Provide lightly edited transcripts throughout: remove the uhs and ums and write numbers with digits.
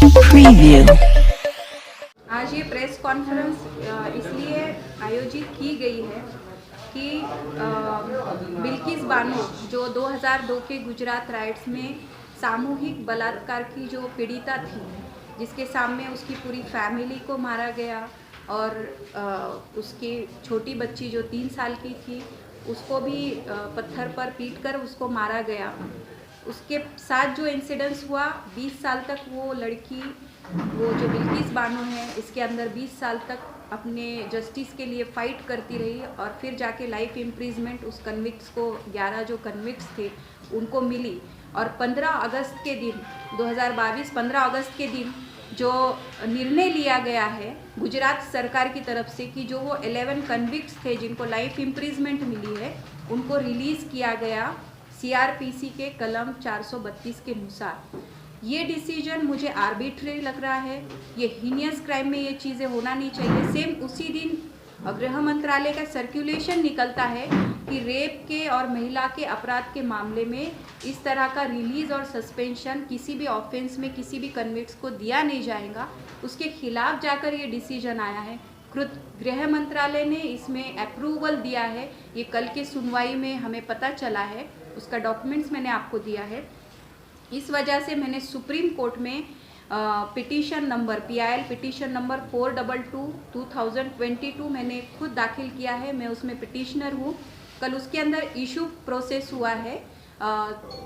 Preview. आज ये press conference इसलिए आयोजित की गई है कि बिल्किस बानो जो 2002 के गुजरात राइट्स में सामूहिक बलात्कार की जो पीड़िता थी, जिसके सामने उसकी पूरी फैमिली को मारा गया और उसकी छोटी बच्ची जो 3 साल की थी उसको भी पत्थर पर पीटकर उसको मारा गया। उसके साथ जो इंसिडेंट्स हुआ, 20 साल तक वो लड़की, वो जो बिल्किस बानो है, इसके अंदर 20 साल तक अपने जस्टिस के लिए फ़ाइट करती रही और फिर जाके लाइफ इम्प्रिजमेंट उस कन्विक्ट्स को, 11 जो कन्विक्ट्स थे उनको मिली। और 15 अगस्त के दिन 2022 15 अगस्त के दिन जो निर्णय लिया गया है गुजरात सरकार की तरफ से कि जो वो 11 कन्विक्ट्स थे जिनको लाइफ इम्प्रिजमेंट मिली है उनको रिलीज़ किया गया CRPC के कलम 432 के अनुसार। ये डिसीजन मुझे आर्बिट्रेरी लग रहा है। ये हीनियस क्राइम में ये चीज़ें होना नहीं चाहिए। सेम उसी दिन गृह मंत्रालय का सर्कुलेशन निकलता है कि रेप के और महिला के अपराध के मामले में इस तरह का रिलीज़ और सस्पेंशन किसी भी ऑफेंस में किसी भी कन्विक्ट्स को दिया नहीं जाएगा। उसके खिलाफ जाकर ये डिसीजन आया है। गृह मंत्रालय ने इसमें अप्रूवल दिया है। ये कल की सुनवाई में हमें पता चला है, उसका डॉक्यूमेंट्स मैंने आपको दिया है। इस वजह से मैंने सुप्रीम कोर्ट में petition number PIL petition number 422/2022 मैंने खुद दाखिल किया है। मैं उसमें पिटिशनर हूँ। कल उसके अंदर इशू प्रोसेस हुआ है।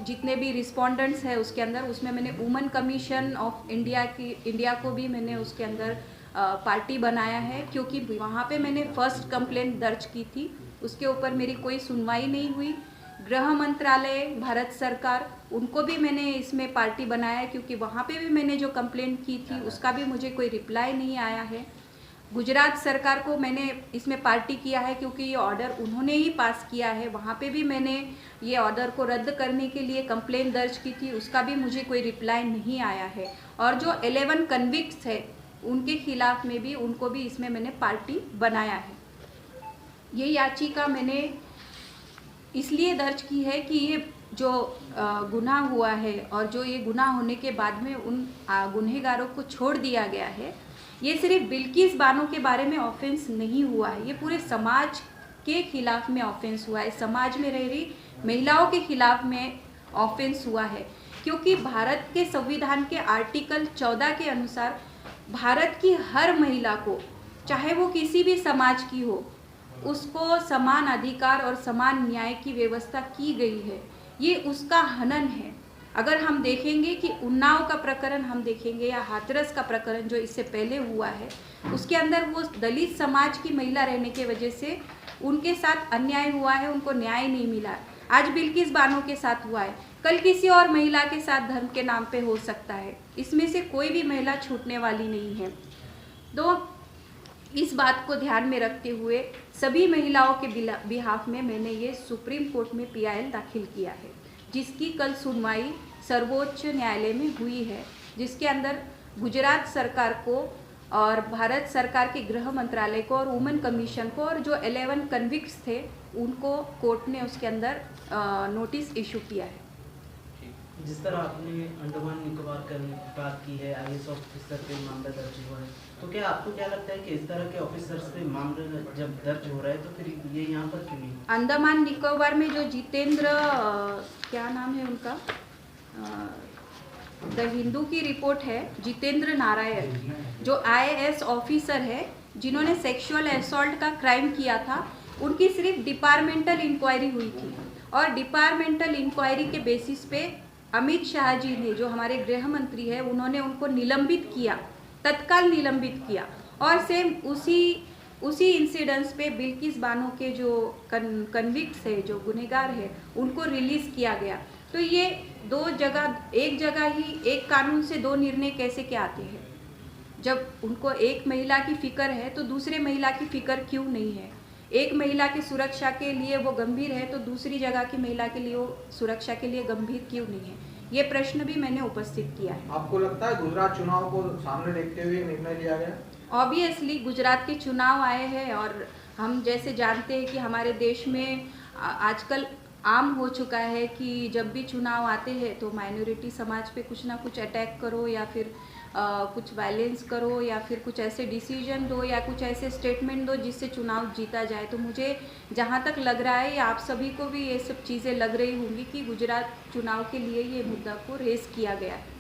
जितने भी रिस्पोंडेंट्स हैं उसके अंदर, उसमें मैंने वुमेन कमीशन ऑफ इंडिया को भी मैंने उसके अंदर पार्टी बनाया है, क्योंकि वहाँ पे मैंने फर्स्ट कंप्लेंट दर्ज की थी। उसके ऊपर मेरी कोई सुनवाई नहीं हुई। गृह मंत्रालय, भारत सरकार, उनको भी मैंने इसमें पार्टी बनाया है, क्योंकि वहाँ पे भी मैंने जो कंप्लेंट की थी उसका भी मुझे कोई रिप्लाई नहीं आया है। गुजरात सरकार को मैंने इसमें पार्टी किया है, क्योंकि ये ऑर्डर उन्होंने ही पास किया है। वहाँ पे भी मैंने ये ऑर्डर को रद्द करने के लिए कंप्लेंट दर्ज की थी, उसका भी मुझे कोई रिप्लाई नहीं आया है। और जो 11 कन्विक्ट्स है उनके खिलाफ में भी, उनको भी इसमें मैंने पार्टी बनाया है। ये याचिका मैंने इसलिए दर्ज की है कि ये जो गुनाह हुआ है और जो ये गुनाह होने के बाद में उन गुनहगारों को छोड़ दिया गया है, ये सिर्फ बिल्किस बानो के बारे में ऑफेंस नहीं हुआ है, ये पूरे समाज के खिलाफ में ऑफेंस हुआ है। समाज में रह रही महिलाओं के खिलाफ में ऑफेंस हुआ है, क्योंकि भारत के संविधान के आर्टिकल 14 के अनुसार भारत की हर महिला को, चाहे वो किसी भी समाज की हो, उसको समान अधिकार और समान न्याय की व्यवस्था की गई है। ये उसका हनन है। अगर हम देखेंगे कि उन्नाव का प्रकरण हम देखेंगे या हाथरस का प्रकरण जो इससे पहले हुआ है, उसके अंदर वो दलित समाज की महिला रहने के वजह से उनके साथ अन्याय हुआ है, उनको न्याय नहीं मिला। आज बिल्किस बानो के साथ हुआ है, कल किसी और महिला के साथ धर्म के नाम पे हो सकता है। इसमें से कोई भी महिला छूटने वाली नहीं है। तो इस बात को ध्यान में रखते हुए सभी महिलाओं के बिहाफ में मैंने ये सुप्रीम कोर्ट में PIL दाखिल किया है, जिसकी कल सुनवाई सर्वोच्च न्यायालय में हुई है, जिसके अंदर गुजरात सरकार को और भारत सरकार के गृह मंत्रालय को और वुमेन कमीशन को और जो 11 कन्विक्ट्स थे उनको कोर्ट ने उसके अंदर नोटिस इशू किया है। जिस तरह आपने अंडमान निकोबार की बात की है, IAS ऑफिसर पे मामला दर्ज हुआ है, तो क्या आपको क्या लगता है कि इस तरह के ऑफिसर्स पे मामला जब दर्ज हो रहा है तो फिर ये यहाँ पर क्यों नहीं? अंडमान निकोबार में जो जितेंद्र, क्या नाम है उनका, द हिंदू की रिपोर्ट है, जितेंद्र नारायण, जो IAS ऑफिसर है जिन्होंने सेक्सुअल असॉल्ट का क्राइम किया था, उनकी सिर्फ डिपार्टमेंटल इंक्वायरी हुई थी। और डिपार्टमेंटल इंक्वायरी के बेसिस पे अमित शाह जी ने, जो हमारे गृह मंत्री है, उन्होंने उनको निलंबित किया, तत्काल निलंबित किया। और सेम उसी इंसिडेंट्स पे बिल्किस बानो के जो कन्विक्ट्स है, जो गुनहगार है, उनको रिलीज़ किया गया। तो ये दो जगह, एक जगह ही एक कानून से दो निर्णय कैसे क्या आते हैं? जब उनको एक महिला की फिक्र है तो दूसरे महिला की फिक्र क्यों नहीं है? एक महिला की सुरक्षा के लिए वो गंभीर है तो दूसरी जगह की महिला के लिए वो सुरक्षा के लिए गंभीर क्यों नहीं है? ये प्रश्न भी मैंने उपस्थित किया है। आपको लगता है गुजरात चुनाव को सामने देखते हुए निर्णय लिया गया? ऑब्वियसली गुजरात के चुनाव आए हैं और हम जैसे जानते हैं कि हमारे देश में आजकल आम हो चुका है कि जब भी चुनाव आते हैं तो माइनॉरिटी समाज पे कुछ ना कुछ अटैक करो या फिर कुछ वायलेंस करो या फिर कुछ ऐसे डिसीजन दो या कुछ ऐसे स्टेटमेंट दो जिससे चुनाव जीता जाए। तो मुझे जहाँ तक लग रहा है, या आप सभी को भी ये सब चीज़ें लग रही होंगी कि गुजरात चुनाव के लिए ये मुद्दा को रेस किया गया है।